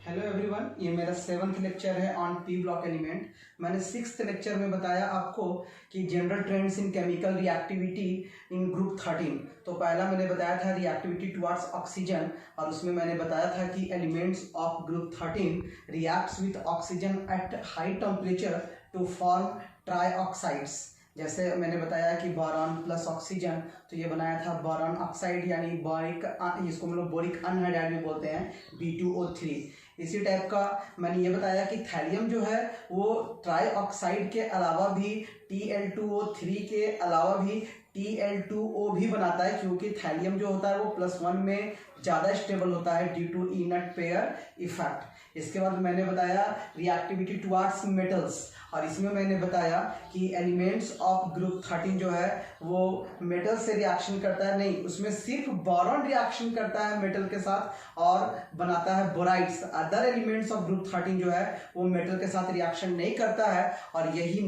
Hello everyone, ये मेरा 7th lecture है ऑन पी ब्लॉक एलिमेंट। मैंने 6th लेक्चर में बताया आपको कि general trends in chemical reactivity in group 13। तो पहला मैंने बताया था रिएक्टिविटी टुवर्ड्स ऑक्सीजन, और उसमें मैंने बताया था कि elements of group 13 reacts with oxygen at high temperature to form trioxides. जैसे मैंने बताया कि बोरॉन प्लस ऑक्सीजन, तो ये बनाया था बोरॉन ऑक्साइड यानी बोरिक, जिसको हम लोग बोरिक अनहाइड्राइड भी बोलते हैं, B2O3। इसी टाइप का मैंने ये बताया कि थैलियम जो है वो ट्राईऑक्साइड के अलावा भी Tl2O3 के अलावा भी Tl2O भी बनाता है, क्योंकि थैलियम जो होता है वो +1 में ज़्यादा स्टेबल होता है due to inert pair effect. इसके बाद मैंने बताया रिएक्टिविटी टुवर्ड्स मेटल्स, और इसमें मैंने बताया कि एलिमेंट्स ऑफ ग्रुप 13 जो है वो मेटल से रिएक्शन करता है, नहीं, उसमें सिर्फ बोरॉन रिएक्शन करता है मेटल के साथ और बनाता है borides. Other elements of group 13 जो है वो मेटल के साथ रिएक्शन नहीं करता है, और यही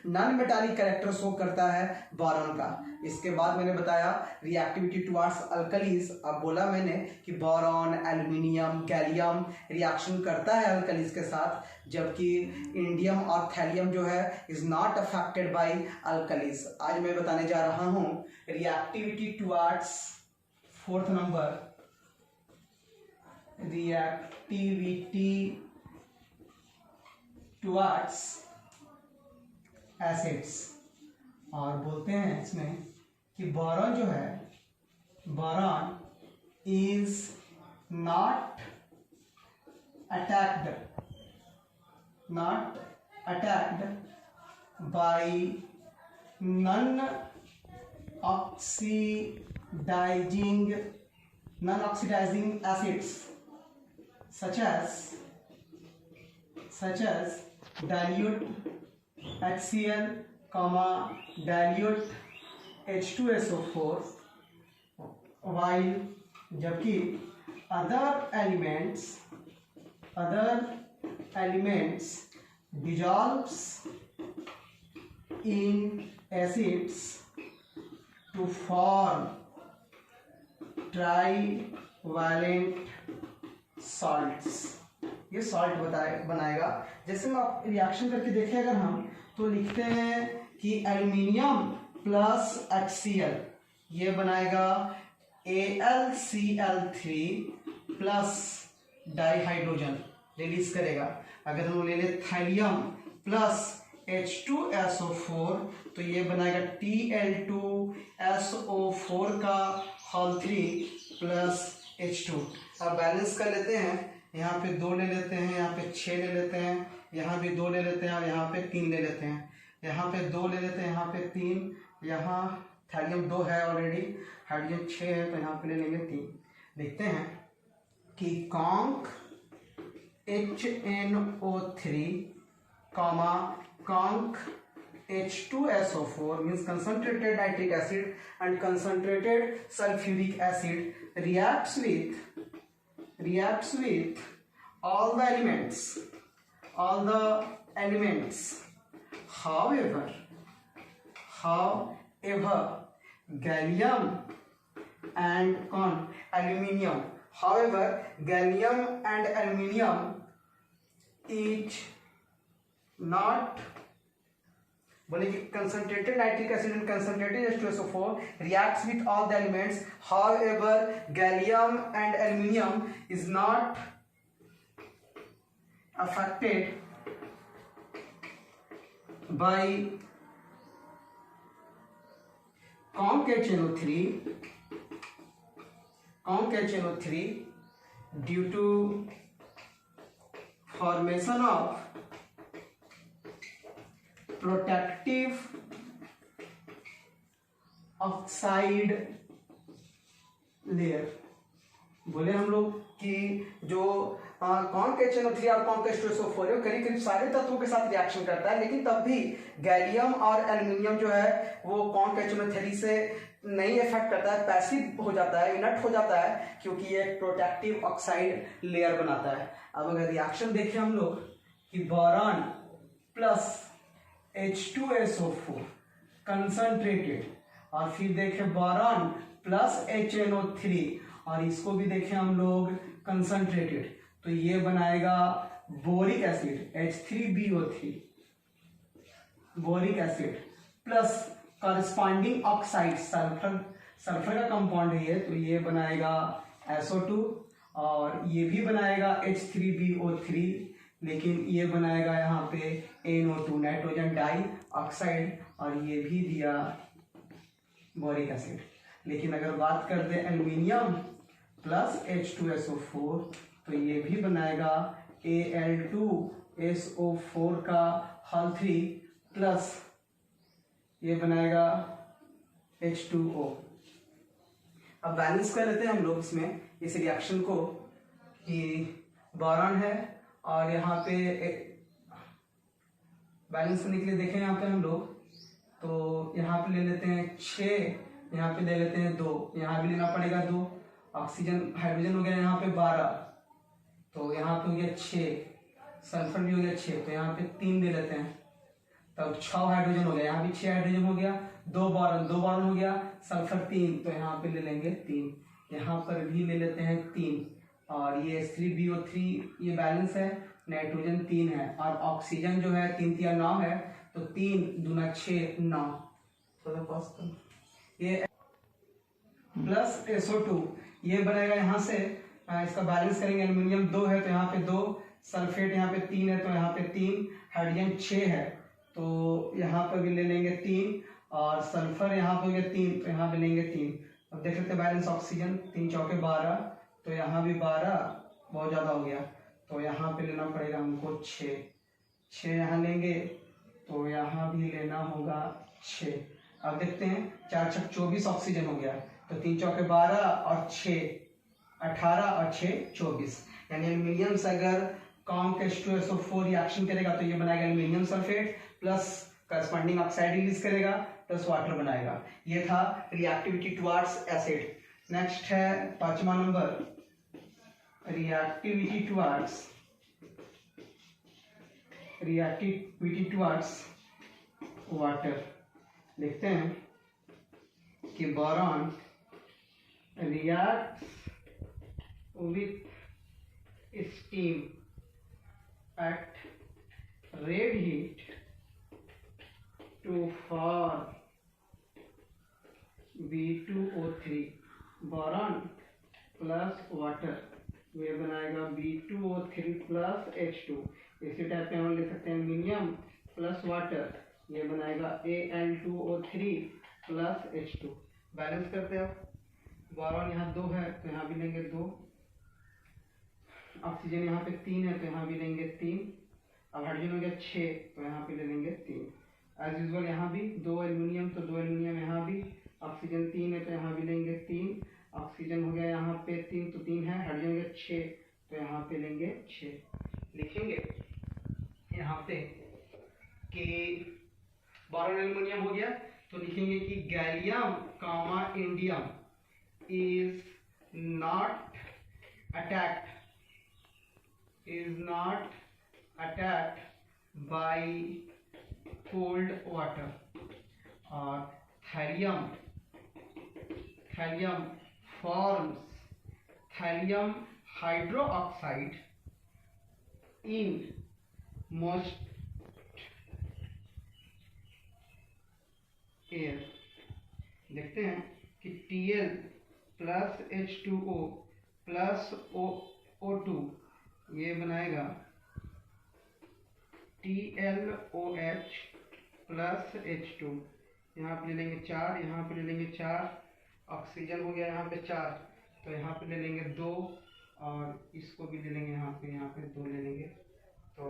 नॉन मेटालिक कैरेक्टर शो करता है बोरॉन का। इसके बाद मैंने बताया रिएक्टिविटी टुवर्ड्स अल्कलीज। अब बोला मैंने कि बोरॉन, एल्युमिनियम, गैलियम रिएक्शन करता है अल्कलीज के साथ, जबकि इंडियम और थैलियम जो है is not affected by alkalis. आज मैं बताने जा रहा हूं reactivity towards 4th number, reactivity towards acids. और बोलते हैं इसमें कि बोरॉन जो है, boron is not attacked by non-oxidizing acids such as dilute HCl, dilute H2SO4, while जबकि other elements dissolves in acids to form trivalent salts। ये salt बनाएगा। जैसे हम आप रिएक्शन करके देखें अगर हम, तो लिखते हैं कि एल्युमिनियम प्लस HCl ये बनाएगा AlCl3 प्लस डाइहाइड्रोजन रिलीज करेगा। अगर हम ले लें थैलियम प्लस H2SO4 तो ये बनाएगा Tl2SO4 का होल 3 प्लस H2। अब बैलेंस कर लेते हैं, यहाँ पे 2 ले लेते हैं, यहाँ पे 6 ले लेते हैं, यहाँ भी 2 ले लेते हैं और यहाँ पे 3 ले लेते हैं। यहाँ पे 2 ले लेते हैं, यहाँ पे 3, यहाँ थैलियम 2 है ऑलरेडी, हाइड्रोजन 6 है, तो यहाँ पे ले लेंगे 3। देखते हैं कि conc HNO3, conc H2SO4 means concentrated nitric acid and concentrated sulfuric acid reacts with all the elements. However, gallium and aluminium. However, gallium and aluminium is not, बोले कि concentrated nitric acid and concentrated H2SO4 reacts with all the elements. However, gallium and aluminium is not affected by conc HNO3 due to formation of protective oxide layer। बोले हम लोग कि जो conc HNO3 और conc H2SO4 करीब सारे तत्वों के साथ रिएक्शन करता है, लेकिन तब भी गैलियम और एल्युमिनियम जो है वो कॉन्क HNO3 से नहीं इफेक्ट करता है, पैसिव हो जाता है, इनर्ट हो जाता है, क्योंकि ये प्रोटेक्टिव ऑक्साइड लेयर बनाता है। अब अगर रिएक्शन देखें हम लोग कि बोरॉन प्लस H2SO4 कंसंट्रेटेड, और फिर देखें बोरॉन प्लस HNO3 और इसको भी देखें हम लोग कंसंट्रेटेड, तो ये बनाएगा boric acid H3BO3 boric acid plus corresponding oxide sulphur का कंपाउंड है ये, तो ये बनाएगा SO2 और ये भी बनाएगा H3BO3, लेकिन ये बनाएगा यहाँ पे NO2 नाइट्रोजन डाई ऑक्साइड और ये भी दिया बोरिक एसिड। लेकिन अगर बात कर दे एल्यूमिनियम प्लस H2SO4 तो ये भी बनाएगा Al2SO4 का हॉल 3 प्लस ये बनाएगा H2O। अब बैलेंस कर लेते हैं हम लोग इसमें इस रिएक्शन को कि बोरॉन है और यहाँ पे बैलेंस करने के लिए देखें यहाँ पे हम लोग, तो यहाँ पे ले लेते हैं 6, यहाँ पे ले लेते हैं 2, यहाँ भी लेना पड़ेगा 2, ऑक्सीजन हाइड्रोजन हो गया यहाँ पे 12, तो यहाँ पे हो गया 6, सल्फर भी हो गया 6, तो यहाँ पे 3 ले लेते हैं, तब 6 हाइड्रोजन हो गया, यहाँ भी 6 हाइड्रोजन हो गया, 2 बोरॉन हो गया, सल्फर 3, तो यहाँ पे ले लेंगे 3, यहाँ पर भी ले लेते हैं 3 और ये H3BO3 ये बैलेंस है, नाइट्रोजन 3 है और ऑक्सीजन जो है 3 3 9 है, तो 3 दूना 6 9, थोड़ा पास कर ये प्लस SO2 ये बनेगा यहाँ से, इसका बैलेंस करेंगे, एल्यूमिनियम 2 है तो यहाँ पे 2, सल्फेट यहाँ पे 3 है तो यहाँ पे 3, हाइड्रोजन 6 है तो यहाँ पर भी ले लेंगे 3 और सल्फर यहाँ पे हो गया 3 तो यहाँ पे लेंगे 3। अब देख लेते हैं बैलेंस, ऑक्सीजन 3 चौके 12 तो यहाँ भी 12 बहुत ज़्यादा हो गया, तो यहाँ पे लेना पड़ेगा हमको 6 यहाँ लेंगे तो यहाँ भी लेना होगा 6। अब देखते हैं 4 छक 24 ऑक्सीजन हो गया, तो 3 चौके 12 और 6 18 और 6 24, यानी एल्यूमिनियम से अगर कॉम H2SO4 रिएक्शन करेगा तो ये बनाएगा aluminium sulphate plus corresponding oxide release करेगा प्लस वाटर बनाएगा। ये था रिएक्टिविटी टुवर्ड्स एसिड। नेक्स्ट है 5वां नंबर, रिएक्टिविटी टुवर्ड्स वाटर। देखते हैं कि boron reacts with steam at red heat to form B2O3 boron plus water, ये बनाएगा B2O3 प्लस H2। इसी टाइप पे हम लिख सकते हैं एल्यूमिनियम प्लस वाटर, ये बनाएगा Al2O3 प्लस H2। बैलेंस करते हैं, बोरॉन यहाँ 2 है तो यहाँ भी लेंगे 2, ऑक्सीजन यहाँ पे 3 है तो यहाँ भी लेंगे 3, अब हाइड्रोजन हो गया 6 तो यहाँ पे ले लेंगे 3। एज यूजुअल यहाँ भी 2 एल्यूमिनियम तो 2 एल्यूमिनियम यहाँ भी, ऑक्सीजन 3 है तो यहाँ भी लेंगे 3, ऑक्सीजन हो गया यहाँ पे 3 तो 3 है, हाइड्रोजन हो गया 6 तो यहाँ पे लेंगे 6। लिखेंगे यहाँ पे कि बोरॉन एल्यूमिनियम हो गया तो लिखेंगे कि gallium comma indium is not attacked by cold water, और thallium forms thallium hydroxide in most air। देखते हैं कि Tl plus H2O plus O2 ये बनाएगा TlOH प्लस H2, यहाँ पे ले लेंगे 4, यहाँ पे ले लेंगे 4, ऑक्सीजन हो गया यहाँ पे 4 तो यहाँ पे ले लेंगे 2 और इसको भी ले लेंगे यहाँ पे 2 ले लेंगे, तो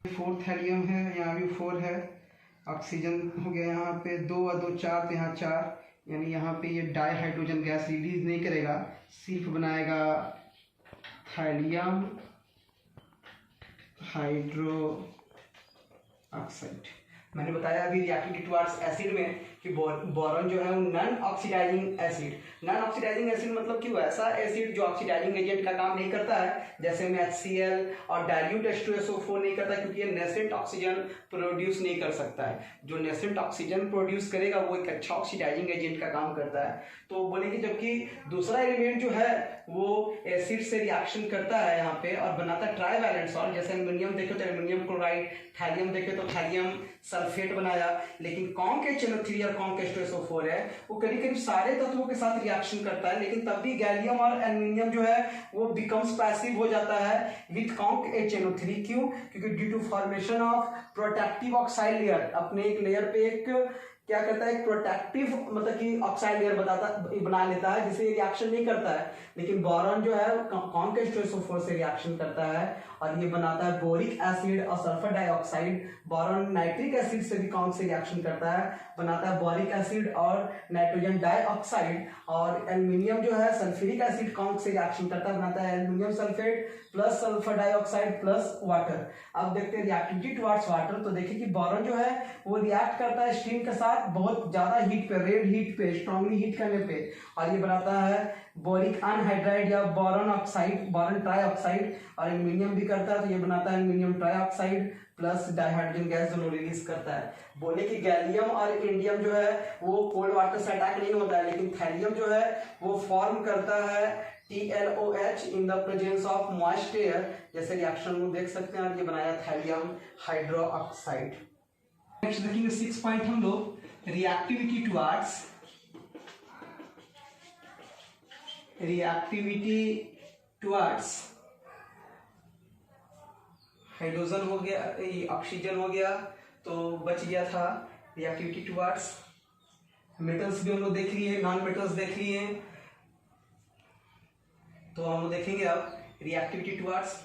4 थैलियम है, यहाँ भी 4 है, ऑक्सीजन हो गया यहाँ पे 2 और 2 4 तो यहाँ 4, यानी यहाँ पे ये डाई हाइड्रोजन गैस रिलीज नहीं करेगा, सिर्फ बनाएगा थैलियम हाइड्रो ऑक्साइड। मैंने बताया अभी रिएक्टिविटी टुवर्ड्स एसिड में कि कि बोरॉन जो है वो non oxidising acid, non oxidising acid मतलब कि वो ऐसा एसिड जो ऑक्सीडाइजिंग एजेंट का काम नहीं करता है, जैसे में HCl और डाइल्यूट H2SO4 नहीं करता, क्योंकि ये नेसेंट ऑक्सीजन प्रोड्यूस नहीं कर सकता है। जो नेसेंट ऑक्सीजन प्रोड्यूस करेगा वो एक अच्छा ऑक्सीडाइजिंग एजेंट का काम करता है। तो बोलेंगे जबकि दूसरा एलिमेंट जो है वो एसिड से रिएक्शन करता है यहाँ पे और बनाता है ट्राइवैलेंट सॉल्ट, जैसे एल्युमिनियम देखे तो एल्युमिनियम क्लोराइड, थैलियम देखे तो थैलियम सल्फेट बनाया। लेकिन कॉन्क HNO3 और कॉन्क H2SO4 है वो करीब करीब सारे तत्वों के साथ रिएक्शन करता है, लेकिन तब भी गैलियम और एल्युमिनियम जो है वो बिकम्स पैसिव हो जाता है विथ कॉन्क HNO3। क्यों? क्योंकि due to formation of protective oxide layer, अपने एक लेयर पे एक क्या करता है, एक प्रोटेक्टिव मतलब कि ऑक्साइड लेयर बना लेता है जिससे ये रिएक्शन नहीं करता है। लेकिन बोरॉन जो है कॉन्क H2SO4 से रिएक्शन करता है और ये बनाता है बोरिक एसिड और sulphur dioxide. Boron nitric acid से भी कॉन्क से रिएक्शन करता है, बनाता है बोरिक एसिड और नाइट्रोजन डाइऑक्साइड। और एल्युमिनियम जो है सल्फ्यूरिक एसिड कॉन्क से रिएक्शन करता है, बनाता है aluminium sulphate plus sulphur dioxide plus water. अब देखते हैं रिएक्टिविटी टुवर्ड्स वाटर। तो देखिए कि बोरॉन जो है वो रिएक्ट करता है स्टीम के साथ बहुत ज्यादा हीट पे, रेड हीट पे, स्ट्रांगली हीट करने पे, और ये बनाता है बोरिक अनहाइड्राइड या बोरॉन ऑक्साइड, बोरॉन ट्राइऑक्साइड। और एल्युमिनियम भी करता है तो ये बनाता है aluminium trioxide plus dihydrogen gas दोनों रिलीज करता है। बोले कि गैलियम और इंडियम जो है वो कोल्ड वाटर से अटैक नहीं होता है, लेकिन थैलियम जो है वो फॉर्म करता है TLOH in the presence of moist air. जैसे रिएक्शन में देख सकते हैं, ये बनाया थैलियम हाइड्रोक्साइड। नेक्स्ट देखेंगे 6 पॉइंट हम लोग, रिएक्टिविटी टुवर्ड्स हाइड्रोजन हो गया, ऑक्सीजन हो गया तो बच गया था रिएक्टिविटी टुवर्ड्स। मेटल्स भी हम लोग देख लिए, नॉन मेटल्स देख लिए, तो हम लोग देखेंगे अब रिएक्टिविटी टुवर्ड्स,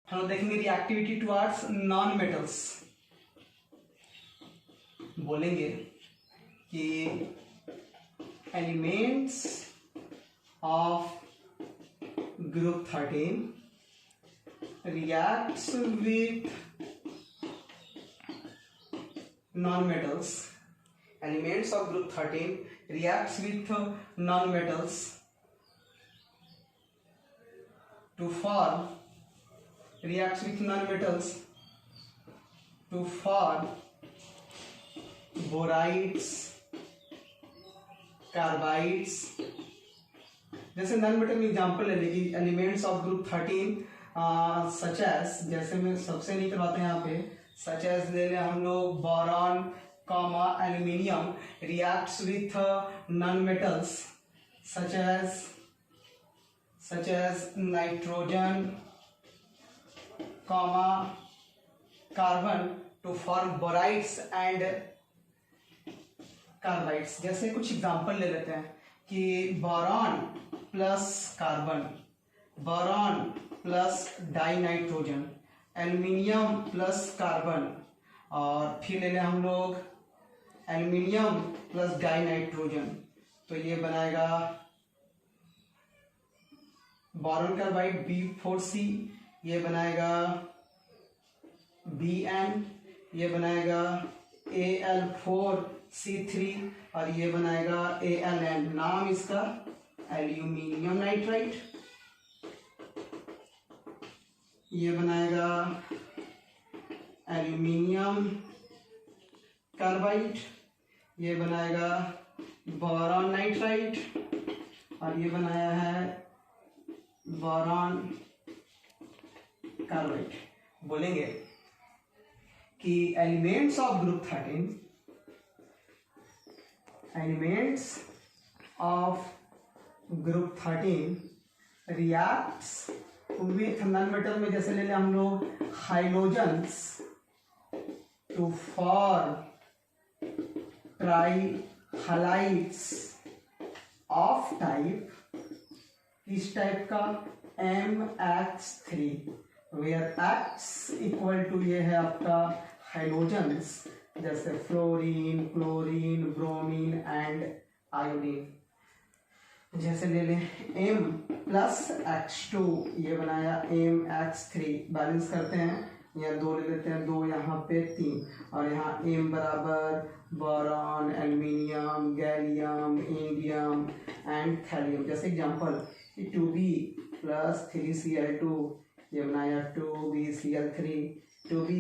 हम लोग देखेंगे रिएक्टिविटी टुवर्ड्स नॉन मेटल्स। बोलेंगे कि elements of group 13 reacts with non-metals. Elements of group 13 reacts with non-metals to form borides, carbides. जैसे नॉन मेटल में एग्जाम्पल ले लेगी elements of group 13 such as, जैसे मैं सबसे नहीं करवाते हैं यहाँ पे, सच एज ले लें हम लोग boron comma aluminium reacts with non metals such as nitrogen comma carbon to form borides and carbides. जैसे कुछ एग्जांपल ले लेते हैं कि boron plus carbon, boron plus dinitrogen, aluminium plus carbon, और फिर ले लें हम लोग एल्युमिनियम प्लस डाइनाइट्रोजन, तो ये बनाएगा बोरॉन कार्बाइड B4C, ये बनाएगा Bn, ये बनाएगा Al4C3 और ये बनाएगा Aln। नाम इसका एल्यूमिनियम नाइट्राइड, ये बनाएगा एल्यूमिनियम कार्बाइड, ये बनाएगा बोरॉन नाइट्राइड और ये बनाया है बोरॉन कार्बाइड। बोलेंगे कि elements of group 13, elements of group 13 reacts with non metal में, जैसे ले लें हम लोग hydrogens to form trihalides of type, किस टाइप का, MX3, where X equal to ये है आपका हाइड्रोजन्स, जैसे fluorine, chlorine, bromine and iodine. जैसे ले लें M+X2, ये बनाया MX3, बैलेंस करते हैं यहाँ 2 ले लेते हैं, 2 यहाँ पे 3, और यहाँ M बराबर boron, aluminium, gallium, indium and thallium. जैसे एग्जांपल 2B प्लस 3Cl2, ये बनाया 2BCl3, 2B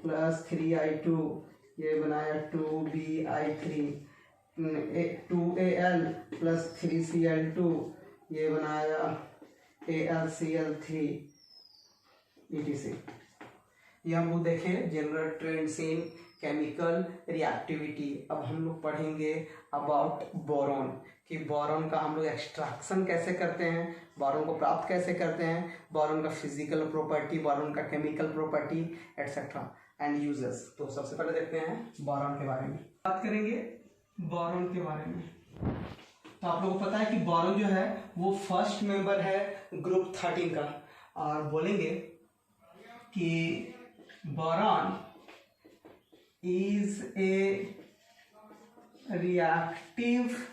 प्लस 3I2, ये बनाया 2BI3, 2Al प्लस 3Cl2, ये बनाया AlCl3, etc। ये हम लोग देखें general trends in chemical reactivity. अब हम लोग पढ़ेंगे अबाउट बोरॉन, कि बोरॉन का हम लोग एक्सट्रैक्शन कैसे करते हैं, बोरॉन को प्राप्त कैसे करते हैं, बोरॉन का फिजिकल प्रॉपर्टी, बोरॉन का chemical property etcetera and uses. तो सबसे पहले देखते हैं बोरॉन के बारे में, बात करेंगे बोरॉन के बारे में। तो आप लोगों को पता है कि बोरॉन जो है वो फर्स्ट मेंबर है ग्रुप 13 का, और बोलेंगे कि boron is a reactive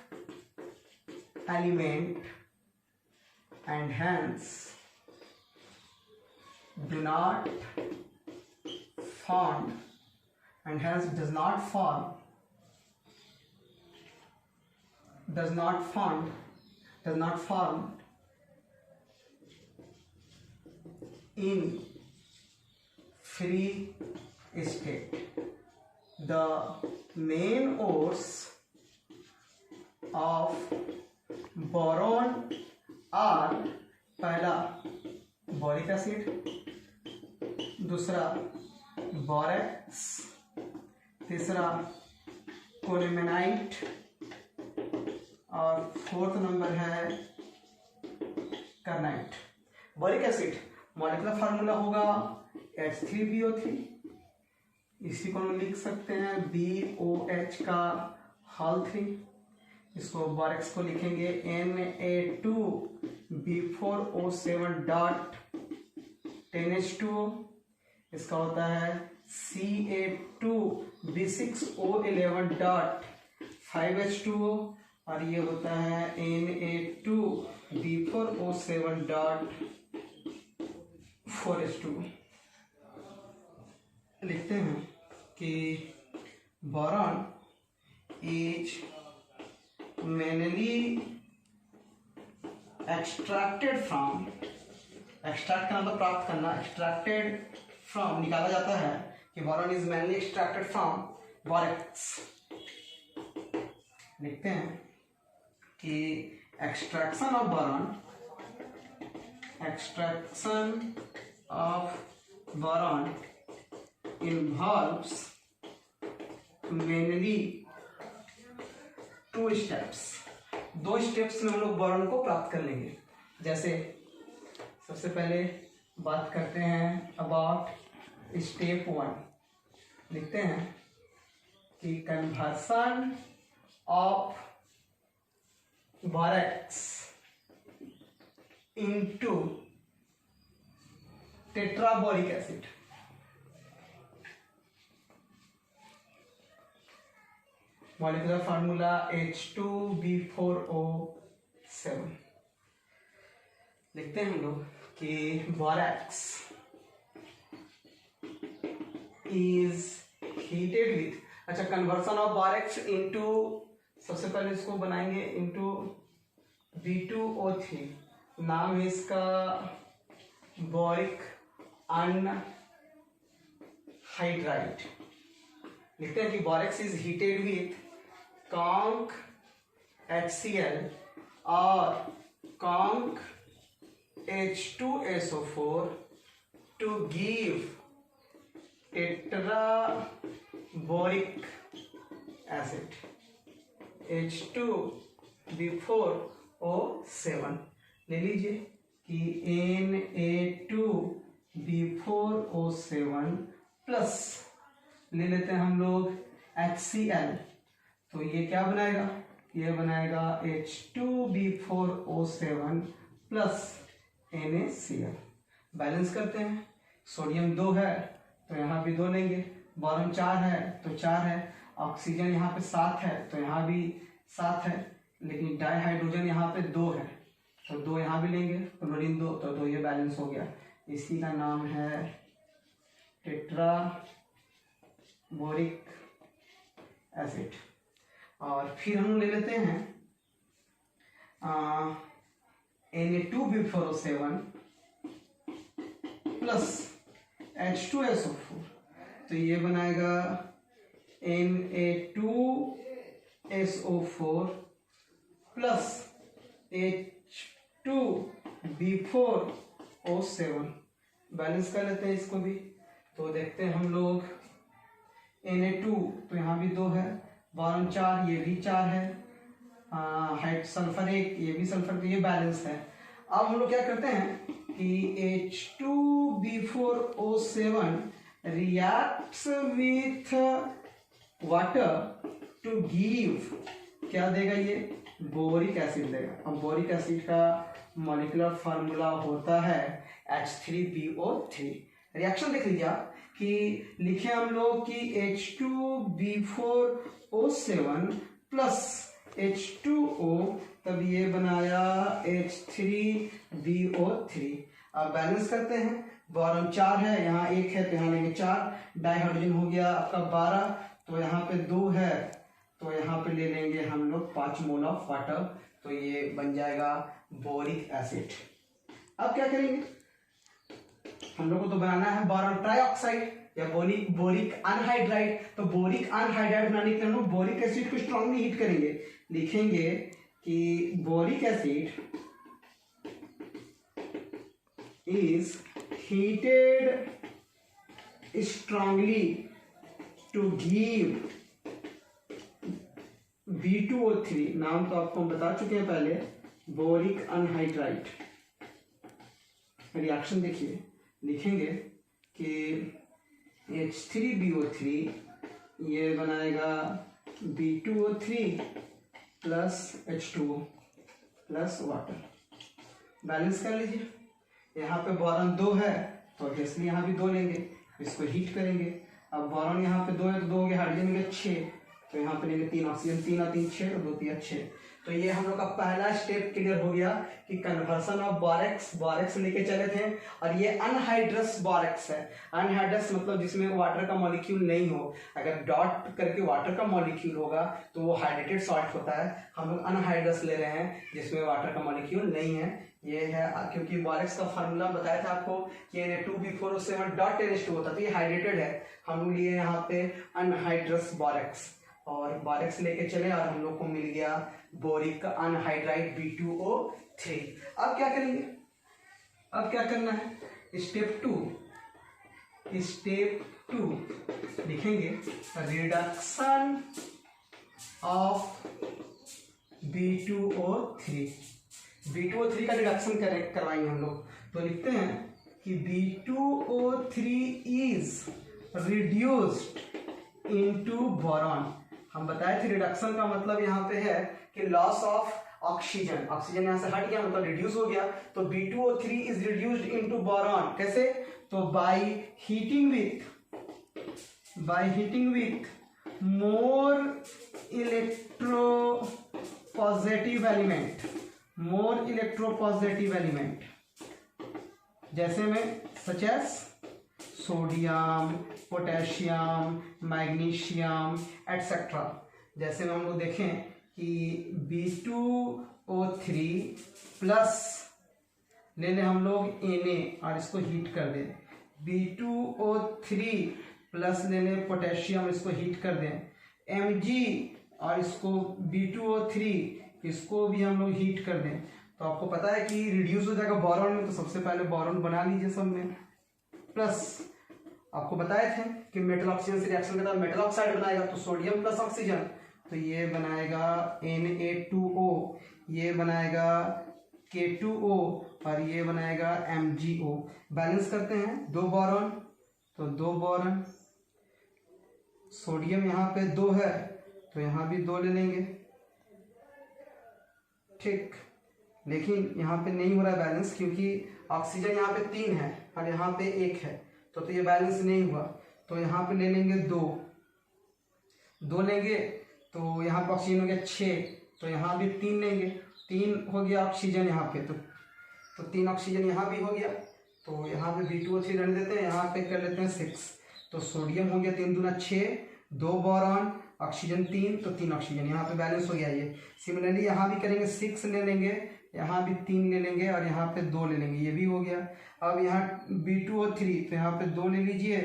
element and hence does not form in free state. The main ores of boron are, पहला बोरिक एसिड, दूसरा बोरेक्स, तीसरा कोलेमेनाइट, और फोर्थ नंबर है कार्नाइट। बोरिक एसिड मॉलिक्यूलर फार्मूला होगा H3BO3, इसी को हम लिख सकते हैं BOH का होल 3। इसको बोरेक्स को लिखेंगे Na2B4O7 डॉट 10H2O। इसका होता है Ca2B6O11 डॉट 5H2O, और ये होता है Na2B4O7 डॉट 4H2O। लिखते हैं कि boron is mainly extracted from, extract का मतलब प्राप्त करना, एक्सट्रैक्टेड फ्रॉम निकाला जाता है कि boron is mainly extracted from borax. लिखते हैं कि extraction of boron involves mainly 2 steps। 2 steps में हम लोग बोरॉन को प्राप्त कर लेंगे। जैसे सबसे पहले बात करते हैं अबाउट स्टेप 1। लिखते हैं कि conversion of borax into tetraboric acid. Molecular formula H2B4O7। लिखते हैं हम लोग कि बोरेक्स इज हीटेड विथ, अच्छा कन्वर्सन ऑफ बोरेक्स इनटू, सबसे पहले इसको बनाएंगे इनटू B2O3, नाम है इसका बोरिक अनहाइड्राइड। लिखते हैं कि borax is heated with conc HCl और conc H2SO4 to give tetraboric acid H2B4O7। ले लीजिए कि Na2B4O7 प्लस ले लेते हैं हम लोग HCl, तो ये क्या बनाएगा, ये बनाएगा H2B4O7 प्लस NaCl। बैलेंस करते हैं, सोडियम 2 है तो यहाँ भी 2 लेंगे, बोरॉन 4 है तो 4 है, ऑक्सीजन यहाँ पे 7 है तो यहाँ भी 7 है, लेकिन डाइहाइड्रोजन यहाँ पे 2 है तो 2 यहाँ भी लेंगे, क्लोरीन 2 तो 2, ये बैलेंस हो गया। इसी का नाम है टेट्रा बोरिक एसिड। और फिर हम ले लेते हैं Na2B4O7 प्लस H2SO4, तो ये बनाएगा Na2SO4 प्लस H2B4O7। बैलेंस कर लेते हैं इसको भी, तो देखते हैं हम लोग Na2, तो यहाँ भी 2 है, बोरॉन 4, ये भी 4 है, हाइड सल्फर 1, ये भी सल्फर, तो ये बैलेंस है। अब हम लोग क्या करते हैं कि H2B4O7 reacts with water to give, क्या देगा ये, बोरिक एसिड देगा। अब बोरिक एसिड का मॉलिक्यूलर फार्मूला होता है H3BO3। रिएक्शन देख लीजिए आप कि लिखे हम लोग कि H2B4O7 प्लस H2O, तब ये बनाया H3BO3। अब बैलेंस करते हैं, बोरॉन 4 है, यहाँ 1 है, तो यहाँ लेंगे 4, डाइहाइड्रोजन हो गया आपका 12, तो यहाँ पे 2 है, तो यहाँ पे ले लेंगे हम लोग 5 मोल ऑफ वाटर, तो ये बन जाएगा बोरिक एसिड। अब क्या करेंगे, हम लोग को तो बनाना है बोरॉन ट्राइऑक्साइड या बोरिक अनहाइड्राइड। तो बोरिक अनहाइड्राइड बनाने के लिए हम लोग बोरिक एसिड को स्ट्रांगली हीट करेंगे। लिखेंगे कि boric acid is heated strongly to give B2O3, नाम तो आपको हम बता चुके हैं पहले, बोरिक अनहाइड्राइड। रिएक्शन देखिए, लिखेंगे कि H3BO3 ये बनाएगा B2O3 plus H2O plus water. Balance कर लीजिए, यहाँ पे बोरॉन 2 है, तो ऑब्वियसली यहाँ भी 2 लेंगे, इसको हीट करेंगे। अब बोरॉन यहाँ पे 2 है, तो 2 हो गया, हाइड्रोजन मिले 6, तो यहाँ पे लेंगे 3 ऑक्सीजन, 3 और 3 6, तो 2 3 6। तो ये हम लोग का पहला स्टेप क्लियर हो गया कि कन्वर्सन ऑफ बोरेक्स लेके चले थे, और ये अनहाइड्रस बोरेक्स है। अनहाइड्रस मतलब जिसमें वाटर का मॉलिक्यूल नहीं हो। अगर डॉट करके वाटर का मॉलिक्यूल होगा तो वो हाइड्रेटेड सॉल्ट होता है। हम लोग अनहाइड्रस ले रहे हैं जिसमें वाटर का मॉलिक्यूल नहीं है। ये है क्योंकि बोरेक्स का फार्मूला बताया था आपको कि Na2B4O7 होता, तो ये हाइड्रेटेड है। हम लिए यहाँ पे अनहाइड्रस बोरेक्स, और बोरेक्स लेके चले और हम लोग को मिल गया बोरिक का अनहाइड्राइड B2O3। अब क्या करेंगे, अब क्या करना है, स्टेप 2 लिखेंगे रिडक्शन ऑफ B2O3 का रिडक्शन करवाएंगे हम लोग। तो लिखते हैं कि B2O3 is reduced into boron. हम बताए थे रिडक्शन का मतलब यहाँ पे है कि लॉस ऑफ ऑक्सीजन, ऑक्सीजन यहाँ से हट गया मतलब रिड्यूस हो गया। तो B2O3 is reduced into boron, कैसे, तो by heating with more electropositive element, जैसे में such as sodium, potassium, magnesium etcetera. जैसे में हम लोग देखें कि B2O3 प्लस ले लें हम लोग Na और इसको हीट कर दें, B2O3 प्लस ले लें पोटेशियम, इसको हीट कर दें, Mg और इसको B2O3 इसको भी हम लोग हीट कर दें, तो आपको पता है कि रिड्यूस हो जाएगा बोरॉन में। तो सबसे पहले बोरॉन बना लीजिए सब में, प्लस आपको बताए थे कि मेटल ऑक्सीजन से रिएक्शन करता है, मेटल ऑक्साइड बनाएगा, तो सोडियम प्लस ऑक्सीजन, तो ये बनाएगा Na2O, ये बनाएगा K2O और ये बनाएगा MgO। बैलेंस करते हैं, 2 बोरॉन, तो 2 बोरॉन, सोडियम यहाँ पे 2 है, तो यहाँ भी 2 ले लेंगे, ठीक। लेकिन यहाँ पे नहीं हो रहा है बैलेंस, क्योंकि ऑक्सीजन यहाँ पे 3 है और यहाँ पे 1 है, तो ये बैलेंस नहीं हुआ। तो यहाँ पे ले लेंगे 2 लेंगे, तो यहाँ पे ऑक्सीजन हो गया 6, तो यहाँ भी 3 लेंगे, 3 हो गया ऑक्सीजन यहाँ पे, तो 3 ऑक्सीजन यहाँ भी हो गया, तो यहाँ पे B2O3 रहने देते हैं, यहाँ पे कर लेते हैं 6। तो सोडियम हो गया 3 दूना 6, 2 बोरॉन, ऑक्सीजन 3, तो 3 ऑक्सीजन, यहाँ पे बैलेंस हो गया ये। सिमिलरली यहाँ भी करेंगे, 6 ले लेंगे, यहाँ भी 3 ले लेंगे और यहाँ पे 2 ले लेंगे, ये भी हो गया। अब यहाँ B2O3, तो यहाँ पे 2 ले लीजिए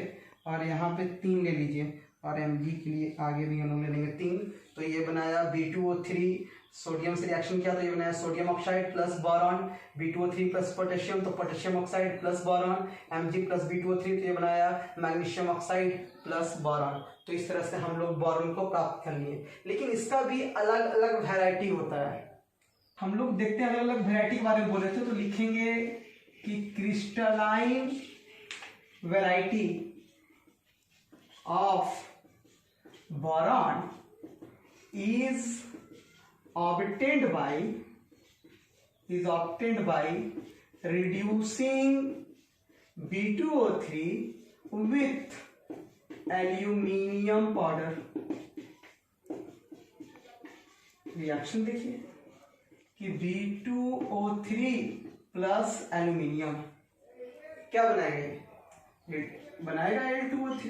और यहाँ पे 3 ले लीजिए, और Mg के लिए आगे भी हम लोग ले लेंगे 3। तो ये बनाया B2O3, सोडियम से रिएक्शन किया तो ये बनाया sodium oxide plus boron, B2O3 plus potassium, तो potassium oxide plus boron, Mg plus B2O3, तो ये बनाया मैग्नीशियम ऑक्साइड प्लस बोरॉन। तो इस तरह से हम लोग बोरॉन को प्राप्त कर लिए। लेकिन इसका भी अलग अलग वैरायटी होता है। हम लोग देखते हैं अलग अलग वैरायटी के बारे में बोले थे, तो लिखेंगे कि crystalline variety of boron is obtained by reducing B2O3 with aluminium powder। Reaction देखिए कि B2O3 प्लस एल्यूमिनियम क्या बनाएगा Al2O3,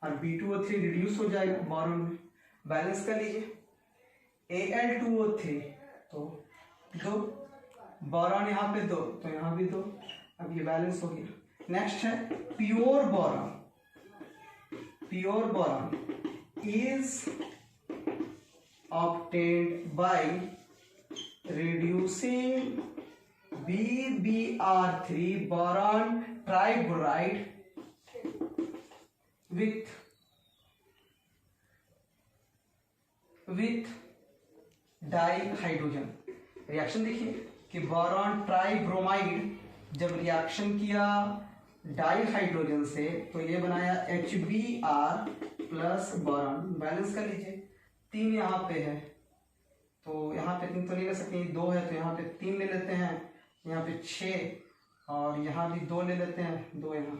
और B2O3 रिड्यूस हो जाएगा बोरॉन में। बैलेंस कर लीजिए, Al2O3 तो 2, बोरॉन यहाँ पे 2, तो यहाँ भी 2, अब ये बैलेंस हो गया। नेक्स्ट है pure boron. Pure boron is obtained by reducing BBr3 boron triboride with dihydrogen. Reaction देखिए कि बोरॉन ट्राइब्रोमाइड जब रिएक्शन किया डाइहाइड्रोजन से तो ये बनाया HBr प्लस बोरॉन। बैलेंस कर लीजिए, 3 यहाँ पे है, तो यहाँ पे 3 तो नहीं ले सकते, 2 है तो यहाँ पे 3 ले लेते हैं, यहाँ पे 6 और यहाँ भी 2 ले लेते हैं, 2 यहाँ।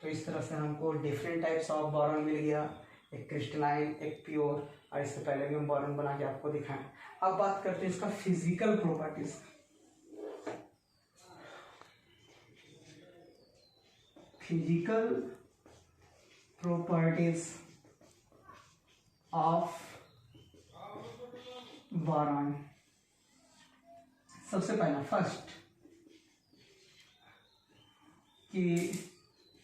तो इस तरह से हमको डिफरेंट टाइप्स ऑफ बोरॉन मिल गया, एक क्रिस्टलाइन, एक प्योर, और इससे पहले भी हम बोरॉन बना के आपको दिखाएं। अब बात करते हैं इसका physical properties. Physical properties of boron. सबसे पहला फर्स्ट कि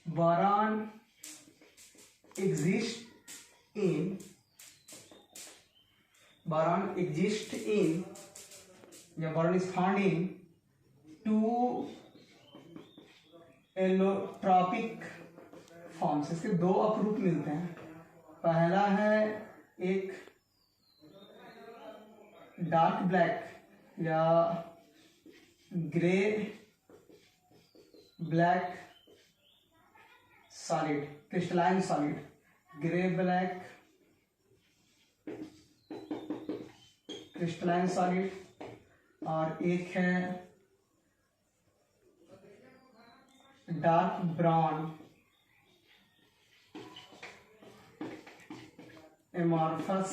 बोरॉन exist in या boron is found in 2 allotropic forms. इसके 2 अपरूप मिलते हैं। पहला है एक डार्क ब्लैक या grey black solid, crystalline solid, grey black crystalline solid, और एक है डार्क ब्राउन एमॉर्फस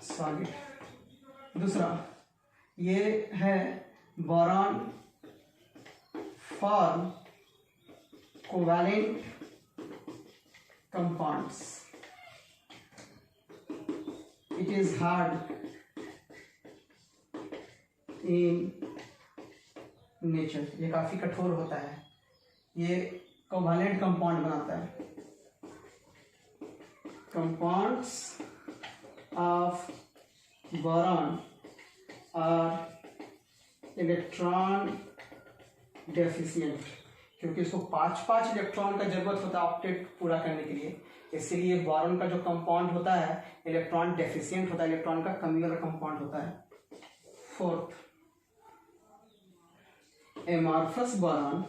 सॉलिड। दूसरा ये है boron form covalent compounds. It is hard in nature, ये काफी कठोर होता है, ये कोवैलेंट कंपाउंड बनाता है। Compounds of boron are electron deficient, क्योंकि इसको 5 इलेक्ट्रॉन का जरूरत होता है ऑक्टेट पूरा करने के लिए, इसलिए बोरॉन का जो कंपाउंड होता है इलेक्ट्रॉन डेफिशिएंट होता है, इलेक्ट्रॉन का कमी वाला कंपाउंड होता है। Fourth, amorphous boron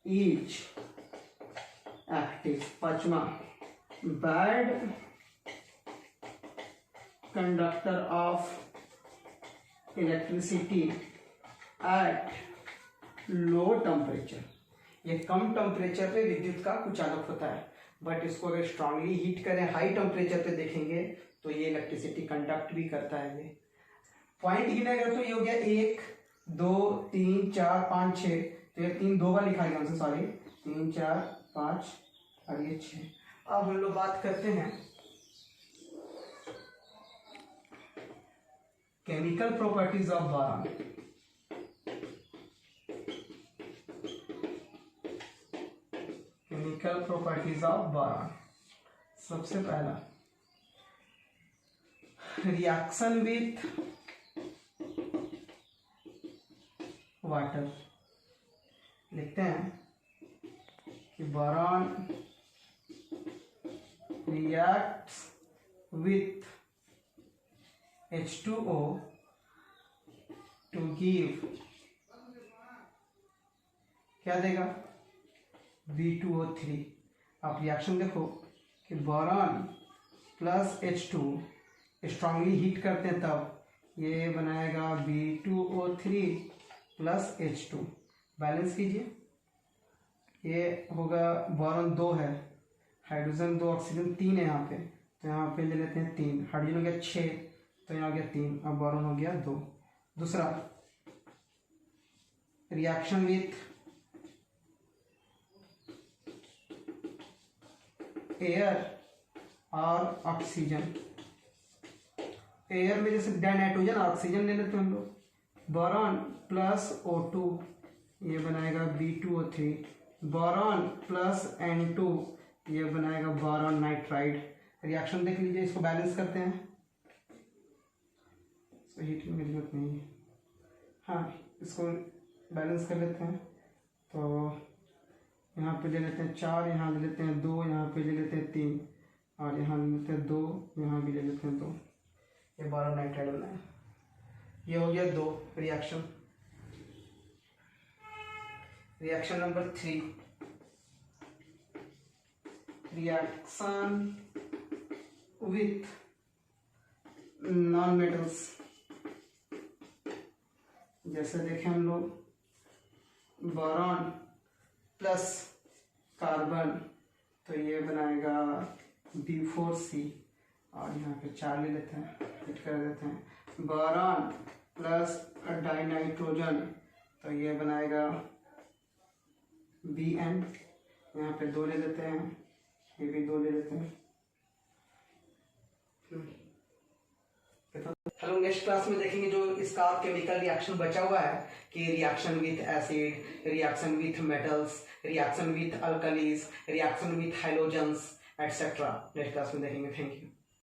is active. पांचवा, bad conductor of electricity at low temperature. ये कम टेम्परेचर पे विद्युत का कुचालक होता है, बट इसको अगर स्ट्रांगली हीट करें हाई टेम्परेचर पे देखेंगे तो ये इलेक्ट्रिसिटी कंडक्ट भी करता है। ये पॉइंट गिनेगा तो ये हो गया 1 2 3 4 5 6, तो ये 3 दो बार लिखा गया हमसे, सॉरी 3 4 5 और ये 6। अब हम लोग बात करते हैं chemical properties of boron. Chemical properties of boron, सबसे पहला रिएक्शन विथ वाटर। लिखते हैं कि boron reacts with H2O to give क्या देगा, B2O3। आप रिएक्शन देखो कि boron plus H2 strongly heat करते हैं तब ये बनाएगा B2O3 प्लस H2। बैलेंस कीजिए, ये होगा बोरॉन 2 है, हाइड्रोजन 2 ऑक्सीजन 3 है यहाँ पे, तो यहाँ पे ले लेते हैं 3, हाइड्रोजन हो गया 6, तो यहाँ हो गया 3, अब बोरॉन हो गया 2। दूसरा रिएक्शन विथ एयर और ऑक्सीजन। एयर में जैसे डाइनाइट्रोजन ऑक्सीजन ले लेते हैं हम लोग, बोरॉन प्लस O2 ये बनाएगा B2O3, बोरॉन प्लस N2 ये बनाएगा बोरॉन नाइट्राइड। रिएक्शन देख लीजिए, इसको बैलेंस करते हैं, तो हीटिंग की जरूरत नहीं है, हाँ इसको बैलेंस कर लेते हैं। तो यहाँ पे ले लेते हैं 4, यहाँ ले लेते हैं 2, यहाँ पे ले लेते हैं 3, और यहाँ ले लेते हैं 2, यहाँ भी ले लेते हैं 2, ये बोरॉन नाइट्राइड बनाया। ये हो गया 2 reaction. Reaction number 3, reaction with non metals. जैसे देखें हम लोग बोरॉन प्लस कार्बन, तो ये बनाएगा B4C, और यहाँ पे 4 ले लेते हैं, हिट कर देते हैं। बोरॉन प्लस डाइनाइट्रोजन, तो ये बनाएगा Bn, यहाँ पे 2 ले लेते हैं, ये भी 2 ले लेते हैं। हेलो, नेक्स्ट क्लास में देखेंगे जो इसका केमिकल रिएक्शन बचा हुआ है कि reaction with acid, reaction with metals, reaction with alkalis, reaction with hydrogens etcetera. Next class में देखेंगे। Thank you.